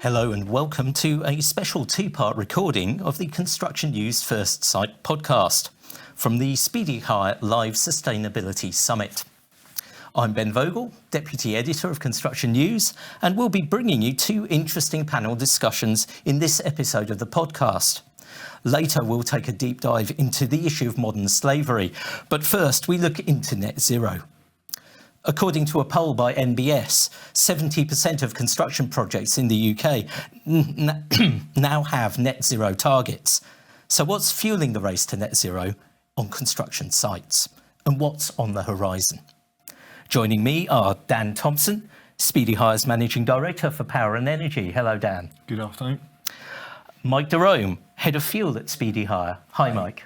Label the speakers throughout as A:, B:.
A: Hello and welcome to a special two-part recording of the Construction News First Sight podcast from the Speedy Hire Live Sustainability Summit. I'm Ben Vogel, Deputy Editor of Construction News, and we'll be bringing you two interesting panel discussions in this episode of the podcast. Later, we'll take a deep dive into the issue of modern slavery, but first we look into net zero. According to a poll by NBS, 70% of construction projects in the UK now have net zero targets. So what's fueling the race to net zero on construction sites? And what's on the horizon? Joining me are Dan Thompson, Speedy Hire's Managing Director for Power and Energy. Hello, Dan.
B: Good afternoon.
A: Mike Derome, Head of Fuel at Speedy Hire. Hi, Mike.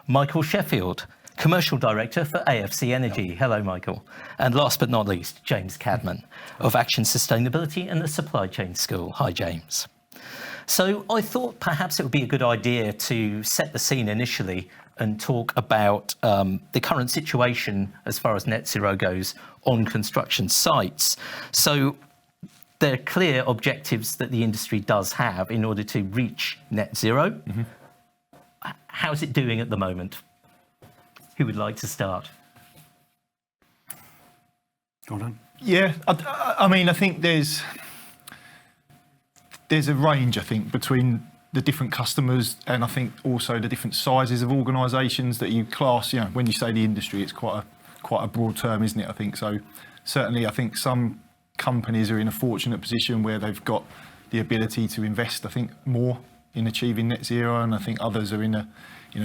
A: Michael Sheffield, Commercial Director for AFC Energy. Hello, Michael. And last but not least, James Cadman of Action Sustainability and the Supply Chain School. Hi, James. So I thought perhaps it would be a good idea to set the scene initially and talk about the current situation as far as net zero goes on construction sites. So there are clear objectives that the industry does have in order to reach net zero. Mm-hmm. How's it doing at the moment? Who would like to start?
B: Hold on. Yeah, I mean, I think there's a range, I think, between the different customers and I think also the different sizes of organisations that you class. You know, when you say the industry, it's quite a broad term, isn't it? I think so. Certainly, I think some companies are in a fortunate position where they've got the ability to invest, I think, more in achieving net zero, and I think others are in a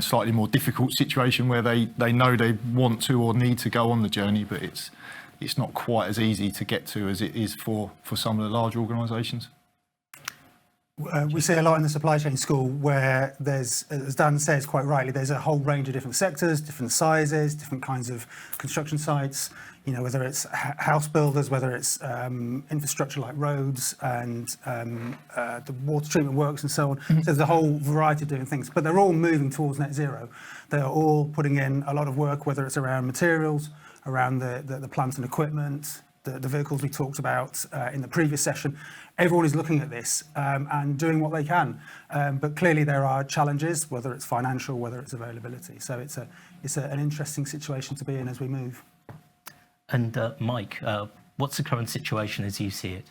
B: slightly more difficult situation where they know they want to or need to go on the journey, but it's not quite as easy to get to as it is for some of the larger organisations.
C: We see a lot in the supply chain school where there's, as Dan says quite rightly, there's a whole range of different sectors, different sizes, different kinds of construction sites, whether it's house builders, whether it's infrastructure like roads and the water treatment works and so on. Mm-hmm. So there's a whole variety of different things, but they're all moving towards net zero. They are all putting in a lot of work, whether it's around materials, around the plant and equipment, the vehicles we talked about in the previous session. Everyone is looking at this and doing what they can, but clearly there are challenges, whether it's financial, whether it's availability. So it's an interesting situation to be in as we move.
A: And Mike, what's the current situation as you see it?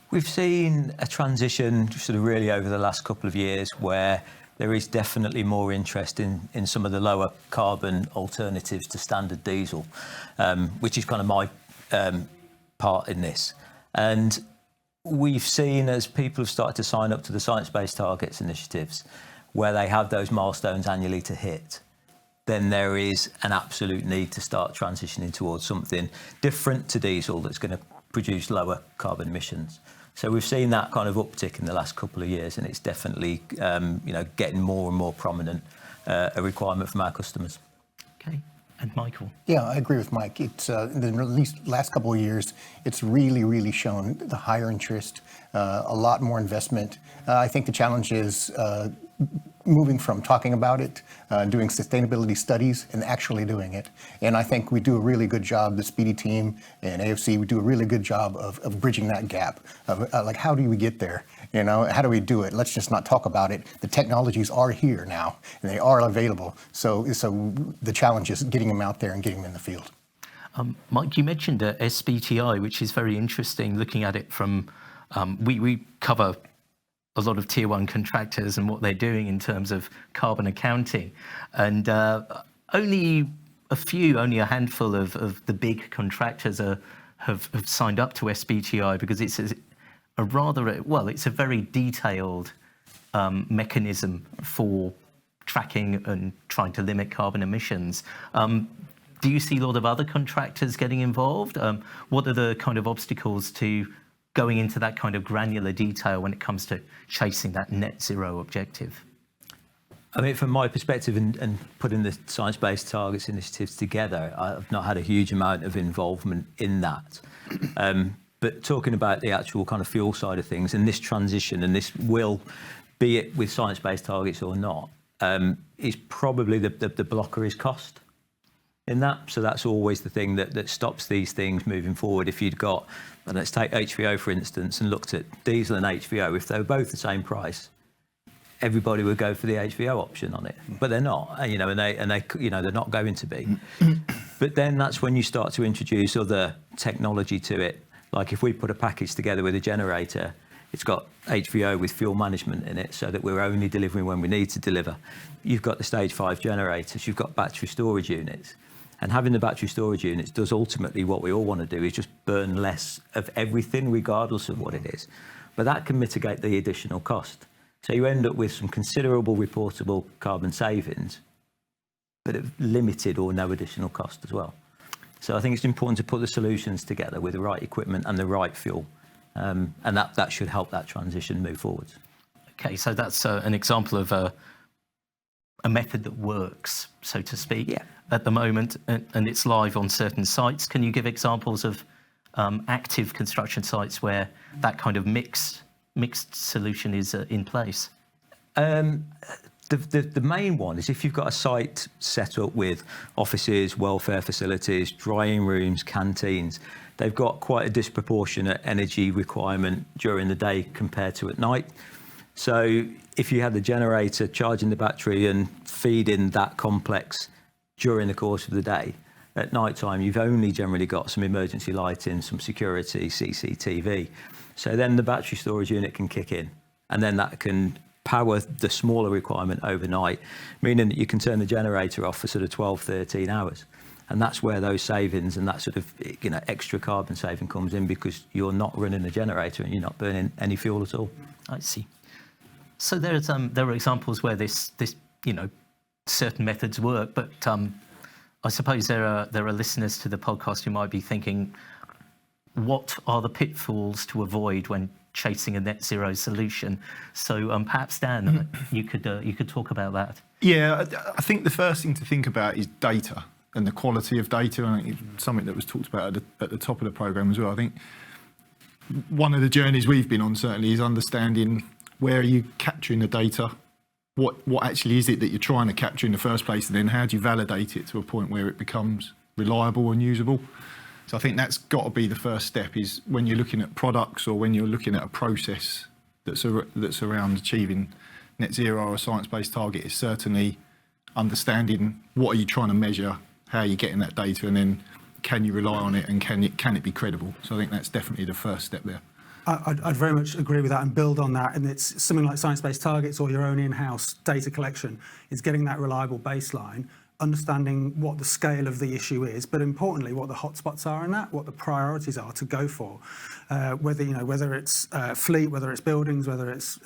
D: We've seen a transition sort of really over the last couple of years where there is definitely more interest in some of the lower carbon alternatives to standard diesel, which is kind of my part in this. And we've seen as people have started to sign up to the science-based targets initiatives where they have those milestones annually to hit, then there is an absolute need to start transitioning towards something different to diesel that's going to produce lower carbon emissions. So we've seen that kind of uptick in the last couple of years, and it's definitely getting more and more prominent, a requirement from our customers.
A: Okay. And Michael?
E: Yeah, I agree with Mike. It's in the last couple of years, it's really shown the higher interest, a lot more investment. I think the challenge is moving from talking about it, doing sustainability studies, and actually doing it. And I think we do a really good job, the Speedy team and AFC, we do a really good job of bridging that gap. Like, how do we get there? How do we do it? Let's just not talk about it. The technologies are here now, and they are available. So the challenge is getting them out there and getting them in the field.
A: Mike, you mentioned SBTI, which is very interesting, looking at it from, we cover a lot of tier one contractors and what they're doing in terms of carbon accounting. And only a handful of the big contractors have signed up to SBTI because it's a very detailed mechanism for tracking and trying to limit carbon emissions. Do you see a lot of other contractors getting involved? What are the kind of obstacles to going into that kind of granular detail when it comes to chasing that net zero objective?
D: I mean, from my perspective and putting the science-based targets initiatives together, I've not had a huge amount of involvement in that. But talking about the actual kind of fuel side of things and this transition, and this will, be it with science-based targets or not, is probably the blocker is cost. in that. So that's always the thing that stops these things moving forward. If you'd got, and let's take HVO for instance, and looked at diesel and HVO, if they were both the same price, everybody would go for the HVO option on it, but they're not, and they they're not going to be. But then that's when you start to introduce other technology to it. Like if we put a package together with a generator, it's got HVO with fuel management in it, so that we're only delivering when we need to deliver. You've got the stage 5 generators, you've got battery storage units, and having the battery storage units does ultimately what we all want to do, is just burn less of everything regardless of what it is. But that can mitigate the additional cost. So you end up with some considerable reportable carbon savings, but at limited or no additional cost as well. So I think it's important to put the solutions together with the right equipment and the right fuel. And that should help that transition move forwards.
A: Okay, so that's an example of a method that works, so to speak, at the moment, and it's live on certain sites. Can you give examples of active construction sites where that kind of mixed solution is in place?
D: The main one is if you've got a site set up with offices, welfare facilities, drying rooms, canteens, they've got quite a disproportionate energy requirement during the day compared to at night. So if you had the generator charging the battery and feeding that complex during the course of the day, at night time you've only generally got some emergency lighting, some security, CCTV. So then the battery storage unit can kick in, and then that can power the smaller requirement overnight, meaning that you can turn the generator off for sort of 12, 13 hours. And that's where those savings and that sort of extra carbon saving comes in, because you're not running a generator and you're not burning any fuel at all.
A: I see. So there are examples where this certain methods work, but I suppose there are listeners to the podcast who might be thinking, what are the pitfalls to avoid when chasing a net zero solution? So perhaps Dan, you could talk about that.
B: Yeah, I think the first thing to think about is data and the quality of data. And I think it's something that was talked about at the top of the programme as well. I think one of the journeys we've been on certainly is understanding where are you capturing the data, what actually is it that you're trying to capture in the first place, and then how do you validate it to a point where it becomes reliable and usable. So I think that's got to be the first step, is when you're looking at products or when you're looking at a process that's around achieving net zero or a science-based target, is certainly understanding what are you trying to measure, how are you getting that data, and then can you rely on it, and can it be credible? So I think that's definitely the first step there.
C: I'd very much agree with that and build on that. And it's something like science-based targets or your own in-house data collection is getting that reliable baseline, understanding what the scale of the issue is, but importantly, what the hotspots are in that, what the priorities are to go for. Whether it's fleet, whether it's buildings, whether it's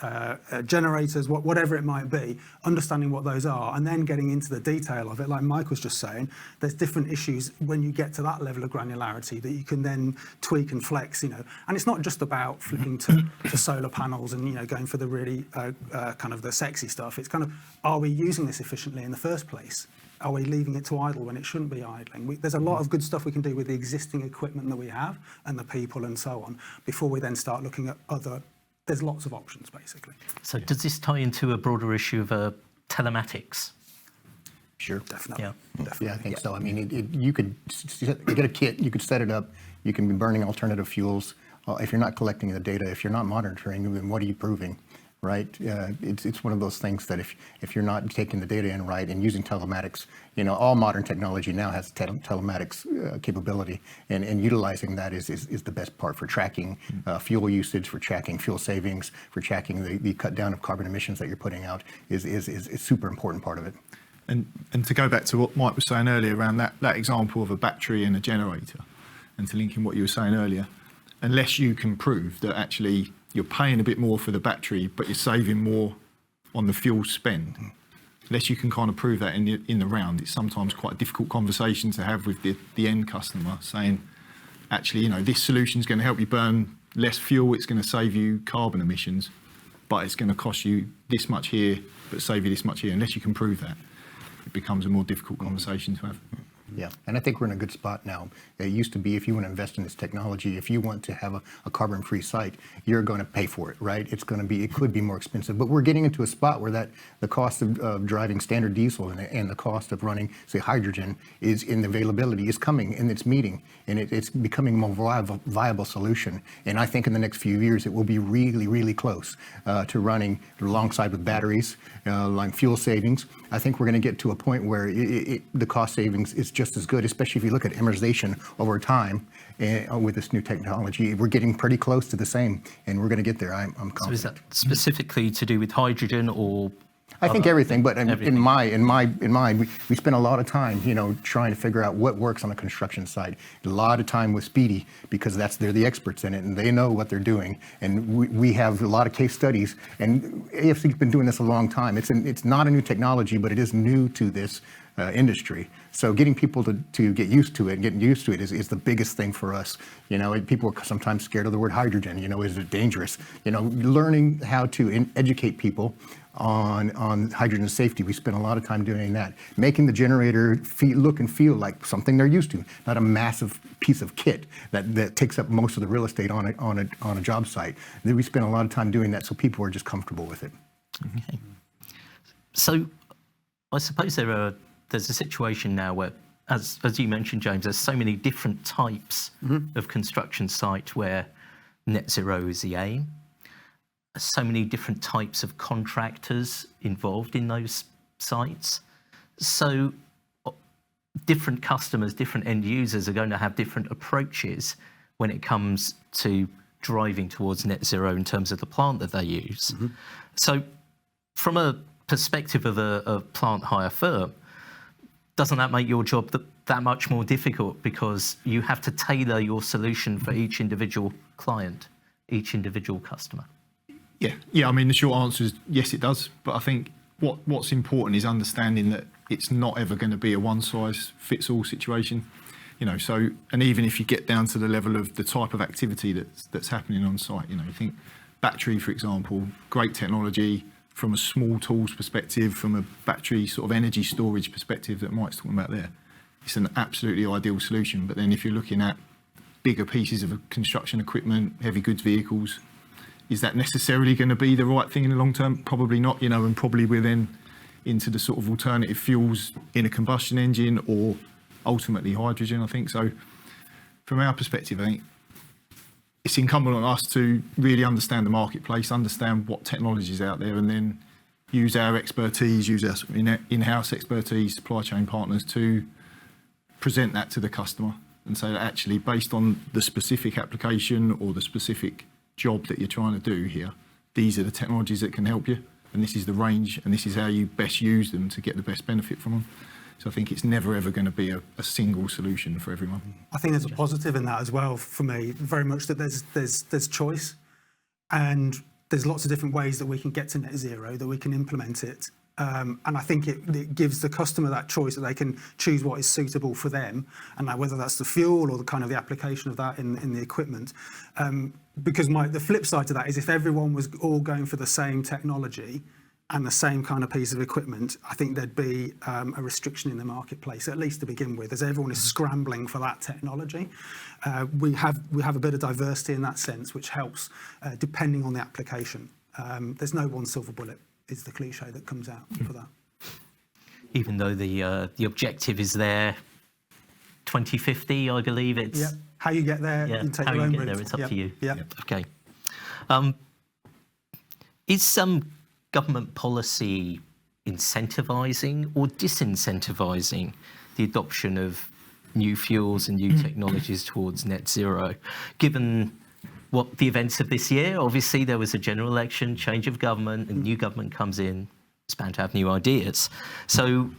C: generators, whatever it might be, understanding what those are, and then getting into the detail of it. Like Mike was just saying, there's different issues when you get to that level of granularity that you can then tweak and flex. And it's not just about flipping to solar panels and going for the really kind of the sexy stuff. It's kind of, are we using this efficiently in the first place? Are we leaving it to idle when it shouldn't be idling? There's a lot of good stuff we can do with the existing equipment that we have and the people and so on before we then start looking at other. There's lots of options, basically.
A: So does this tie into a broader issue of telematics?
E: Sure.
C: Definitely.
A: Yeah.
C: Definitely.
E: Yeah, I think so. I mean, you get a kit, you could set it up, you can be burning alternative fuels. If you're not collecting the data, if you're not monitoring, then what are you proving? Right? It's one of those things that if you're not taking the data in right and using telematics, all modern technology now has telematics capability, and utilizing that is the best part for tracking fuel usage, for tracking fuel savings, for tracking the cut down of carbon emissions that you're putting out is a super important part of it.
B: And to go back to what Mike was saying earlier around that example of a battery and a generator, and to link in what you were saying earlier, unless you can prove that actually you're paying a bit more for the battery, but you're saving more on the fuel spend. Unless you can kind of prove that in the round, it's sometimes quite a difficult conversation to have with the end customer, saying, actually, this solution is going to help you burn less fuel, it's going to save you carbon emissions, but it's going to cost you this much here, but save you this much here. Unless you can prove that, it becomes a more difficult conversation to have.
E: Yeah, and I think we're in a good spot now. It used to be if you want to invest in this technology, if you want to have a carbon-free site, you're going to pay for it, right? It could be more expensive, but we're getting into a spot where the cost of driving standard diesel and the cost of running, say, hydrogen is in the availability is coming and it's meeting, and it's becoming a more viable solution. And I think in the next few years it will be really, really close to running alongside with batteries, like fuel savings. I think we're going to get to a point where the cost savings is just as good, especially if you look at amortization over time with this new technology. We're getting pretty close to the same, and we're going to get there. I'm confident.
A: So is that specifically to do with hydrogen or?
E: I think everything, but in mind, we spend a lot of time, trying to figure out what works on the construction side. A lot of time with Speedy, because they're the experts in it and they know what they're doing. And we have a lot of case studies. And AFC's been doing this a long time. It's not a new technology, but it is new to this industry. So getting people to get used to it, and getting used to it is the biggest thing for us. People are sometimes scared of the word hydrogen. Is it dangerous? Learning how to educate people on hydrogen safety. We spend a lot of time doing that, making the generator look and feel like something they're used to, not a massive piece of kit that takes up most of the real estate on a job site. We spend a lot of time doing that so people are just comfortable with it.
A: Okay. So I suppose there's a situation now where, as you mentioned, James, there's so many different types of construction site where net zero is the aim. So many different types of contractors involved in those sites. So different customers, different end users are going to have different approaches when it comes to driving towards net zero in terms of the plant that they use. So from a perspective of a plant hire firm, doesn't that make your job that much more difficult, because you have to tailor your solution for each individual client, each individual customer?
B: Yeah. I mean, the short answer is yes, it does. But I think what's important is understanding that it's not ever going to be a one-size-fits-all situation. So, and even if you get down to the level of the type of activity that's happening on site, you think battery, for example, great technology from a small tools perspective, from a battery sort of energy storage perspective that Mike's talking about there. It's an absolutely ideal solution. But then if you're looking at bigger pieces of construction equipment, heavy goods vehicles, is that necessarily going to be the right thing in the long term? Probably not, and probably we're then into the sort of alternative fuels in a combustion engine or ultimately hydrogen, I think. So from our perspective, I think it's incumbent on us to really understand the marketplace, understand what technology is out there, and then use our expertise, use our in-house expertise, supply chain partners to present that to the customer and say that actually based on the specific application or the specific job that you're trying to do here, these are the technologies that can help you, and this is the range, and this is how you best use them to get the best benefit from them. So I think it's never ever going to be a single solution for everyone.
C: I think there's a positive in that as well for me, very much that there's choice, and there's lots of different ways that we can get to net zero, that we can implement it. And I think it gives the customer that choice, that they can choose what is suitable for them, and whether that's the fuel or the kind of the application of that in the equipment. Because the flip side to that is if everyone was all going for the same technology and the same kind of piece of equipment, I think there'd be a restriction in the marketplace, at least to begin with, as everyone is scrambling for that technology. We have a bit of diversity in that sense, which helps depending on the application. There's no one silver bullet, is the cliche that comes out for that.
A: Even though the objective is there, 2050, I believe it's.
C: Yeah. How you get there, you take your own route.
A: There, it's up to you.
C: Yeah.
A: Okay. Is some government policy incentivising or disincentivising the adoption of new fuels and new technologies towards net zero? Given what the events of this year, obviously there was a general election, change of government, and new government comes in, it's bound to have new ideas. So,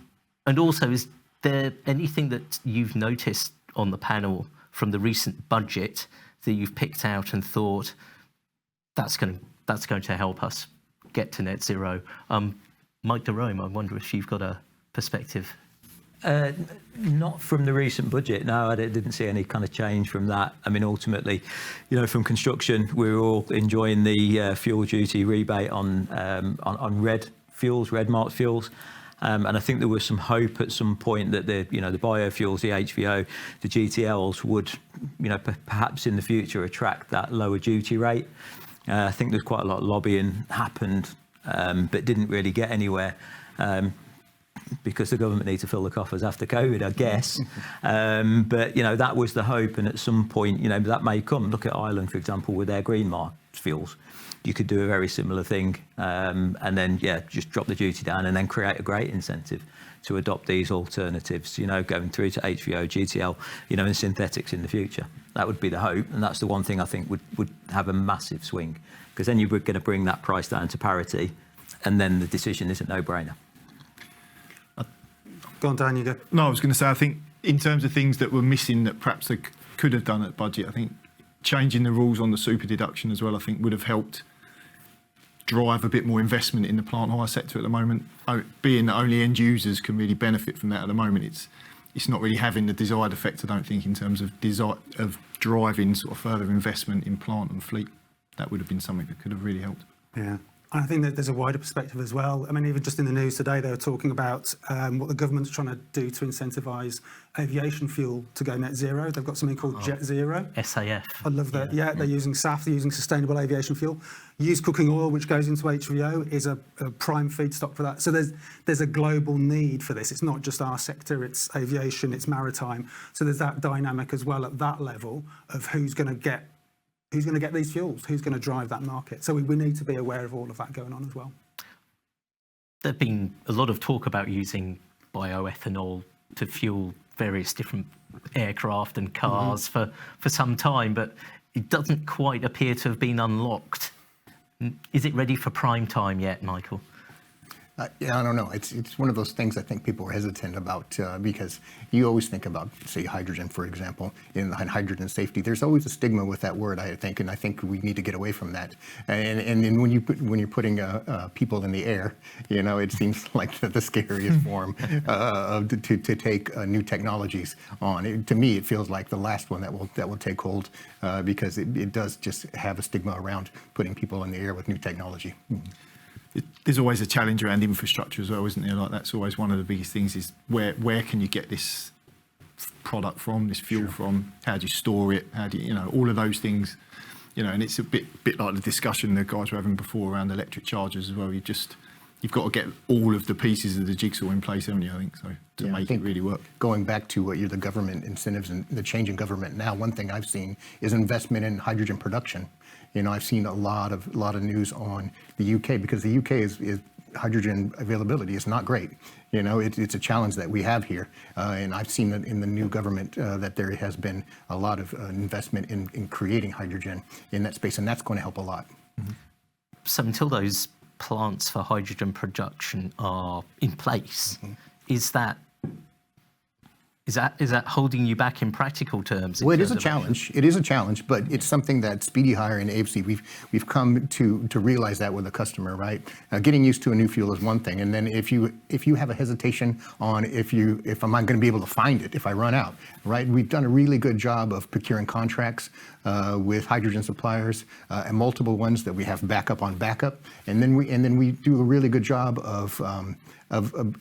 A: and also, is there anything that you've noticed on the panel from the recent budget that you've picked out and thought that's going to help us get to net zero? Mike Derome, I wonder if you've got a perspective.
D: Not from the recent budget. No, I didn't see any kind of change from that. I mean, ultimately, from construction, we're all enjoying the fuel duty rebate on red fuels, red marked fuels. And I think there was some hope at some point that the biofuels, the HVO, the GTLs would, perhaps in the future attract that lower duty rate. I think there's quite a lot of lobbying happened, but didn't really get anywhere. Because the government need to fill the coffers after COVID, I guess. But, that was the hope. And at some point, that may come. Look at Ireland, for example, with their green market fuels. You could do a very similar thing and then, just drop the duty down and then create a great incentive to adopt these alternatives, going through to HVO, GTL, and synthetics in the future. That would be the hope. And that's the one thing I think would have a massive swing, because then you're going to bring that price down to parity, and then the decision is a no-brainer.
C: Go on, Dan, you go.
B: No, I was going to say, I think in terms of things that were missing that perhaps they could have done at budget, I think changing the rules on the super deduction as well, I think would have helped drive a bit more investment in the plant hire sector at the moment. Being that only end users can really benefit from that at the moment, it's not really having the desired effect, I don't think, in terms of driving sort of further investment in plant and fleet. That would have been something that could have really helped.
C: Yeah. I think that there's a wider perspective as well. I mean, even just in the news today, they were talking about what the government's trying to do to incentivise aviation fuel to go net zero. They've got something called Jet Zero.
A: SAF.
C: I love that. Yeah, they're using SAF, they're using sustainable aviation fuel. Used cooking oil, which goes into HVO, is a prime feedstock for that. So there's a global need for this. It's not just our sector, it's aviation, it's maritime. So there's that dynamic as well at that level of who's going to get these fuels, who's going to drive that market. So we need to be aware of all of that going on as well.
A: There's been a lot of talk about using bioethanol to fuel various different aircraft and cars for some time, but it doesn't quite appear to have been unlocked. Is it ready for prime time yet, Michael?
E: Yeah, I don't know. It's one of those things I think people are hesitant about because you always think about, say, hydrogen, for example, in hydrogen safety. There's always a stigma with that word, I think, and I think we need to get away from that. And when you're putting people in the air, it seems like the scariest form to take new technologies on. To me, it feels like the last one that will take hold because it does just have a stigma around putting people in the air with new technology.
B: There's always a challenge around infrastructure as well, isn't there? Like that's always one of the biggest things is where can you get this product from, this fuel from? How do you store it? How do you, all of those things, and it's a bit like the discussion the guys were having before around electric chargers as well. You've got to get all of the pieces of the jigsaw in place, haven't you, I think, so to make it really work.
E: Going back to what the government incentives and the change in government now, one thing I've seen is investment in hydrogen production. I've seen a lot of news on the UK because the UK is hydrogen availability is not great. It's a challenge that we have here, and I've seen that in the new government that there has been a lot of investment in creating hydrogen in that space, and that's going to help a lot.
A: So until those plants for hydrogen production are in place, is that holding you back in practical terms?
E: Well, it is a challenge. It is a challenge, but it's something that Speedy Hire and AFC, we've come to realize that with the customer, right? Getting used to a new fuel is one thing, and then if you have a hesitation on if I'm not going to be able to find it if I run out, right? We've done a really good job of procuring contracts with hydrogen suppliers and multiple ones that we have backup on backup, and then we do a really good job of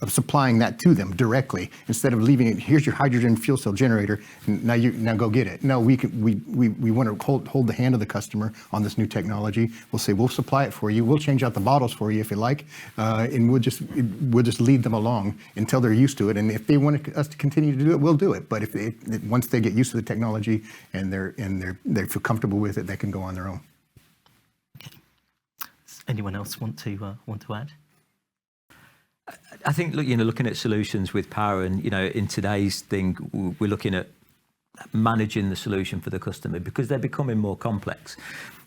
E: supplying that to them directly instead of leaving it. Here's your hydrogen fuel cell generator. Now go get it. No, we want to hold the hand of the customer on this new technology. We'll say we'll supply it for you. We'll change out the bottles for you if you like, and we'll just lead them along until they're used to it. And if they want us to continue to do it, we'll do it. But once they get used to the technology and they feel comfortable with it, they can go on their own.
A: Okay. Does anyone else want to add?
D: I think, looking at solutions with power, and in today's thing, we're looking at managing the solution for the customer because they're becoming more complex.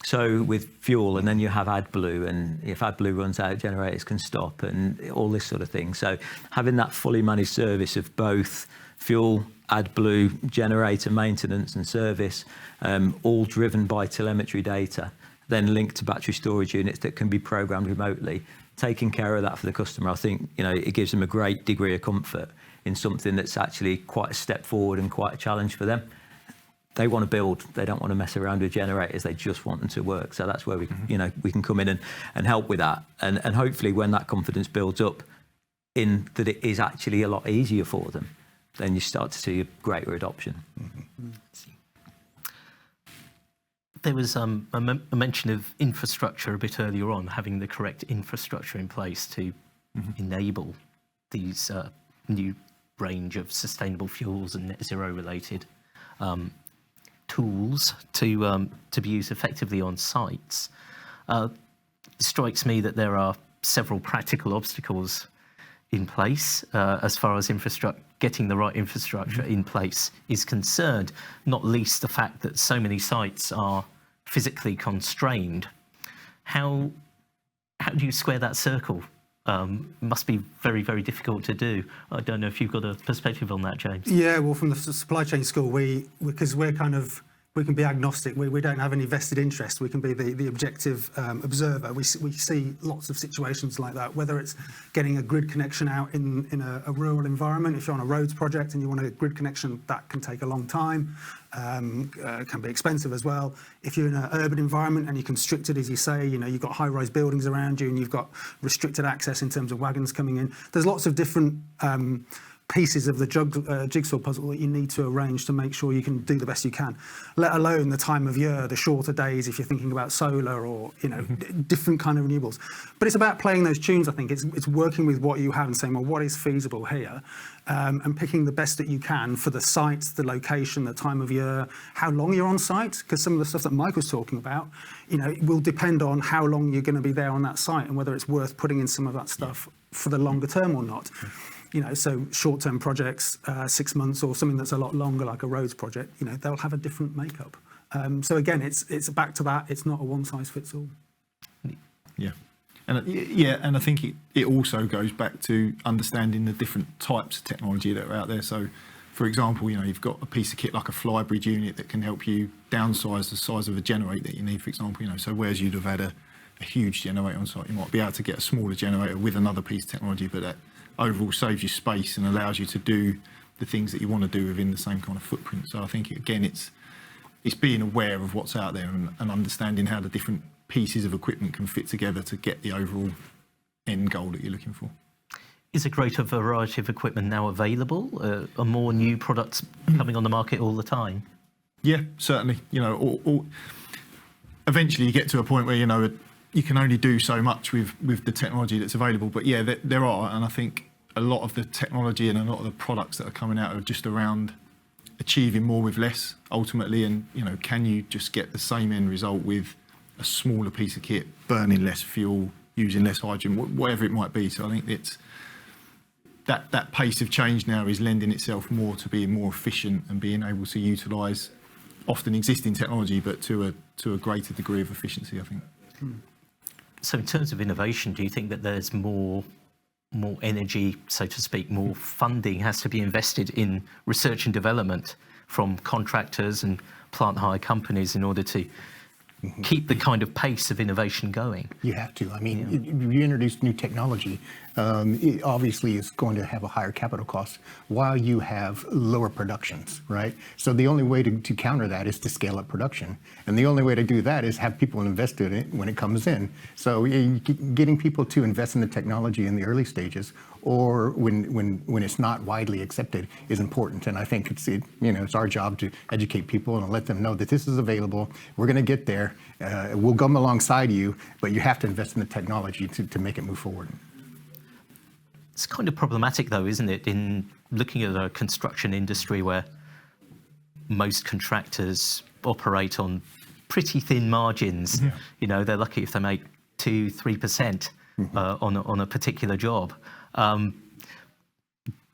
D: So with fuel, and then you have AdBlue, and if AdBlue runs out, generators can stop, and all this sort of thing. So having that fully managed service of both fuel, AdBlue, generator maintenance and service, all driven by telemetry data, then linked to battery storage units that can be programmed remotely. Taking care of that for the customer, I think, it gives them a great degree of comfort in something that's actually quite a step forward and quite a challenge for them. They want to build, they don't want to mess around with generators, they just want them to work. So that's where we can come in and help with that. And hopefully when that confidence builds up, in that it is actually a lot easier for them, then you start to see a greater adoption.
A: There was a mention of infrastructure a bit earlier on, having the correct infrastructure in place to enable these new range of sustainable fuels and net zero related tools to be used effectively on sites. It strikes me that there are several practical obstacles in place as far as getting the right infrastructure in place is concerned, not least the fact that so many sites are physically constrained. How do you square that circle? Must be very, very difficult to do. I don't know if you've got a perspective on that, James.
C: Yeah, well, from the supply chain school, because we can be agnostic. We don't have any vested interest. We can be the objective observer. We see lots of situations like that, whether it's getting a grid connection out in a rural environment. If you're on a roads project and you want a grid connection, that can take a long time, can be expensive as well. If you're in an urban environment and you're constricted, as you say, you've got high-rise buildings around you and you've got restricted access in terms of wagons coming in. There's lots of different pieces of the jigsaw puzzle that you need to arrange to make sure you can do the best you can, let alone the time of year, the shorter days if you're thinking about solar or different kind of renewables. But it's about playing those tunes. I think it's working with what you have and saying, well, what is feasible here, and picking the best that you can for the sites, the location, the time of year, how long you're on site, because some of the stuff that Mike was talking about, it will depend on how long you're going to be there on that site and whether it's worth putting in some of that stuff for the longer term or not. So short-term projects, 6 months, or something that's a lot longer, like a roads project, they'll have a different makeup. So again, it's back to that. It's not a one-size-fits-all.
B: Yeah. And I think it also goes back to understanding the different types of technology that are out there. So, for example, you've got a piece of kit like a flybridge unit that can help you downsize the size of a generator that you need, for example. So whereas you'd have had a huge generator on site, you might be able to get a smaller generator with another piece of technology, but that overall saves you space and allows you to do the things that you want to do within the same kind of footprint. So I think, again, it's being aware of what's out there and understanding how the different pieces of equipment can fit together to get the overall end goal that you're looking for.
A: Is a greater variety of equipment now available? Are more new products coming on the market all the time?
B: Yeah, certainly. Eventually you get to a point where, you can only do so much with the technology that's available. But yeah, there are, and I think a lot of the technology and a lot of the products that are coming out are just around achieving more with less, ultimately. And, can you just get the same end result with a smaller piece of kit, burning less fuel, using less hydrogen, whatever it might be. So I think it's that pace of change now is lending itself more to being more efficient and being able to utilise often existing technology, but to a greater degree of efficiency, I think.
A: So in terms of innovation, do you think that there's more energy, so to speak, more funding has to be invested in research and development from contractors and plant hire companies in order to keep the kind of pace of innovation going?
E: You have to. I mean, if you introduce new technology, it obviously is going to have a higher capital cost while you have lower productions, right? So the only way to counter that is to scale up production. And the only way to do that is have people invest in it when it comes in. So getting people to invest in the technology in the early stages or when it's not widely accepted is important. And I think it's our job to educate people and let them know that this is available. We're going to get there. We'll come alongside you, but you have to invest in the technology to make it move forward.
A: It's kind of problematic, though, isn't it, in looking at a construction industry where most contractors operate on pretty thin margins. They're lucky if they make 2-3% on a particular job.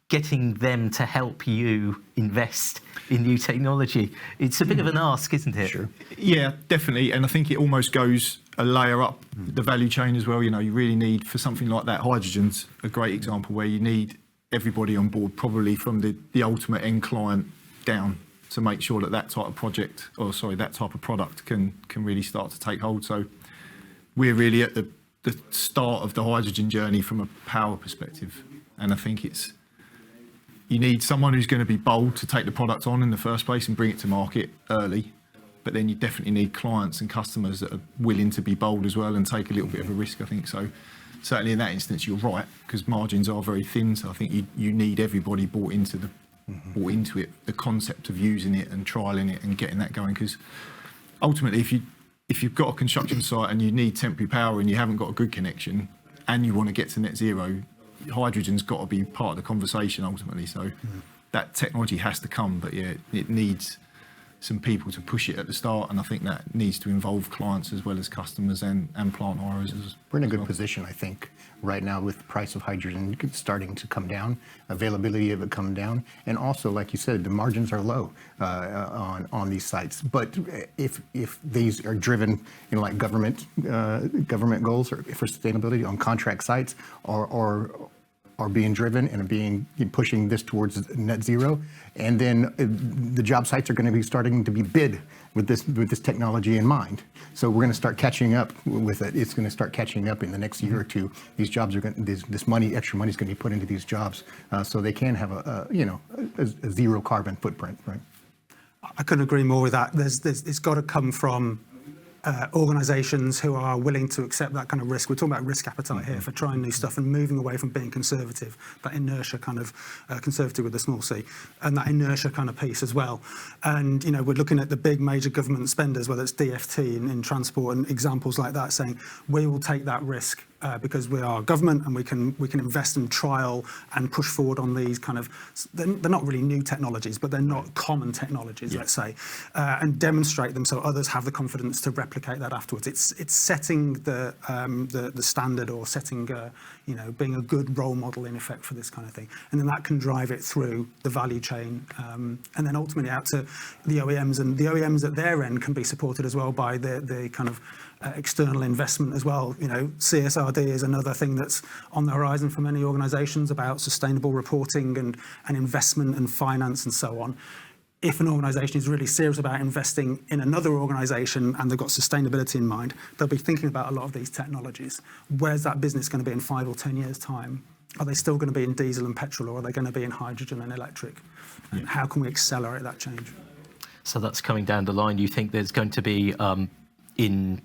A: Getting them to help you invest in new technology, it's a bit of an ask, isn't it?
B: Sure. Yeah, definitely. And I think it almost goes a layer up the value chain as well. You really need, for something like that, hydrogen's a great example where you need everybody on board, probably from the ultimate end client down, to make sure that that type of product can really start to take hold. So we're really at the start of the hydrogen journey from a power perspective. And I think you need someone who's going to be bold to take the product on in the first place and bring it to market early. But then you definitely need clients and customers that are willing to be bold as well and take a little bit of a risk, I think. So certainly in that instance, you're right, because margins are very thin. So I think you need everybody bought into it, the concept of using it and trialing it and getting that going. Because ultimately, if you've got a construction site and you need temporary power and you haven't got a grid connection and you want to get to net zero, hydrogen's got to be part of the conversation ultimately. So that technology has to come, but yeah, it needs some people to push it at the start, and I think that needs to involve clients as well as customers and plant hirers.
E: We're in a good position, I think, right now with the price of hydrogen starting to come down, availability of it come down, and also, like you said, the margins are low on these sites. But if these are driven, like government goals or for sustainability on contract sites, or are being driven and are being pushing this towards net zero, and then the job sites are going to be starting to be bid with this technology in mind. So we're going to start catching up with it. It's going to start catching up in the next year or two. These jobs are going. This money, extra money, is going to be put into these jobs, so they can have a zero carbon footprint, right?
C: I couldn't agree more with that. It's got to come from organisations who are willing to accept that kind of risk. We're talking about risk appetite here for trying new stuff and moving away from being conservative, that inertia kind of conservative with a small c, and that inertia kind of piece as well. And we're looking at the big major government spenders, whether it's DFT in transport and examples like that, saying we will take that risk because we are government and we can invest in trial and push forward on these kind of, they're not really new technologies, but they're not common technologies, let's say, and demonstrate them so others have the confidence to replicate that afterwards. It's setting the standard, or setting being a good role model in effect for this kind of thing, and then that can drive it through the value chain, and then ultimately out to the OEMs, and the OEMs at their end can be supported as well by the kind of external investment as well. CSRD is another thing that's on the horizon for many organisations about sustainable reporting and investment and finance and so on. If an organisation is really serious about investing in another organisation and they've got sustainability in mind, they'll be thinking about a lot of these technologies. Where's that business going to be in 5 or 10 years' time? Are they still going to be in diesel and petrol, or are they going to be in hydrogen and electric? And how can we accelerate that change?
A: So that's coming down the line. You think there's going to be in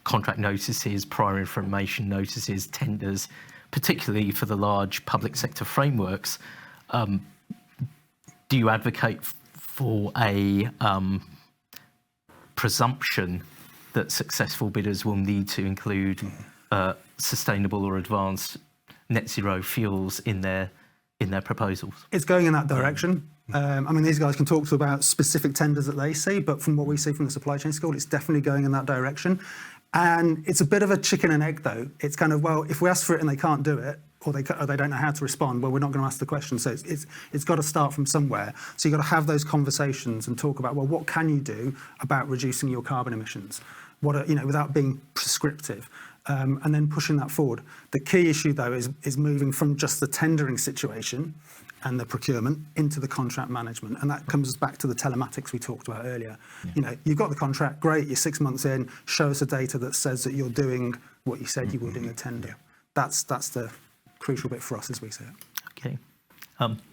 A: contract notices, prior information notices, tenders, particularly for the large public sector frameworks, do you advocate for a presumption that successful bidders will need to include sustainable or advanced net zero fuels in their proposals? It's
C: going in that direction. These guys can talk to about specific tenders that they see, but from what we see from the supply chain school, it's definitely going in that direction. And it's a bit of a chicken and egg, though. It's kind of, well, if we ask for it and they can't do it, or they don't know how to respond, well, we're not going to ask the question. So it's got to start from somewhere. So you've got to have those conversations and talk about, well, what can you do about reducing your carbon emissions? Without being prescriptive, and then pushing that forward. The key issue, though, is moving from just the tendering situation and the procurement into the contract management. And that comes back to the telematics we talked about earlier. You've got the contract, great, you're 6 months in, show us the data that says that you're doing what you said you would in the tender. That's the crucial bit for us as we see it.
A: Okay.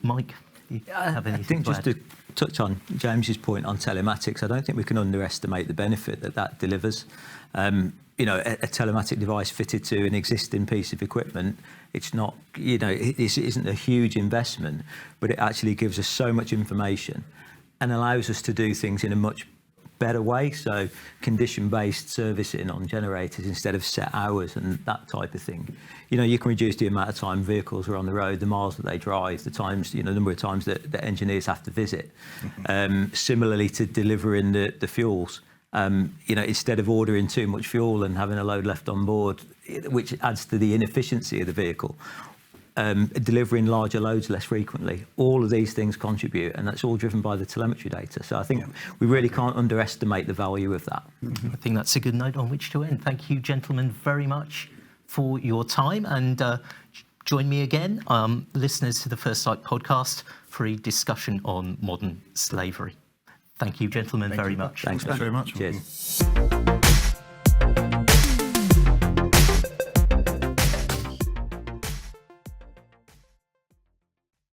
A: Mike, do you have anything
D: I think
A: to
D: just to touch on James's point on telematics, I don't think we can underestimate the benefit that delivers. A telematic device fitted to an existing piece of equipment, it's not, it isn't a huge investment, but it actually gives us so much information and allows us to do things in a much better way. So condition-based servicing on generators instead of set hours and that type of thing. You can reduce the amount of time vehicles are on the road, the miles that they drive, the times, the number of times that engineers have to visit. Similarly to delivering the fuels. Instead of ordering too much fuel and having a load left on board, which adds to the inefficiency of the vehicle, delivering larger loads less frequently, all of these things contribute, and that's all driven by the telemetry data. So I think we really can't underestimate the value of that.
A: I think that's a good note on which to end. Thank you, gentlemen, very much for your time, and join me again, listeners to the First Sight podcast, for a discussion on modern slavery. Thank you, gentlemen, very much.
D: Thanks
B: very much.
D: Cheers.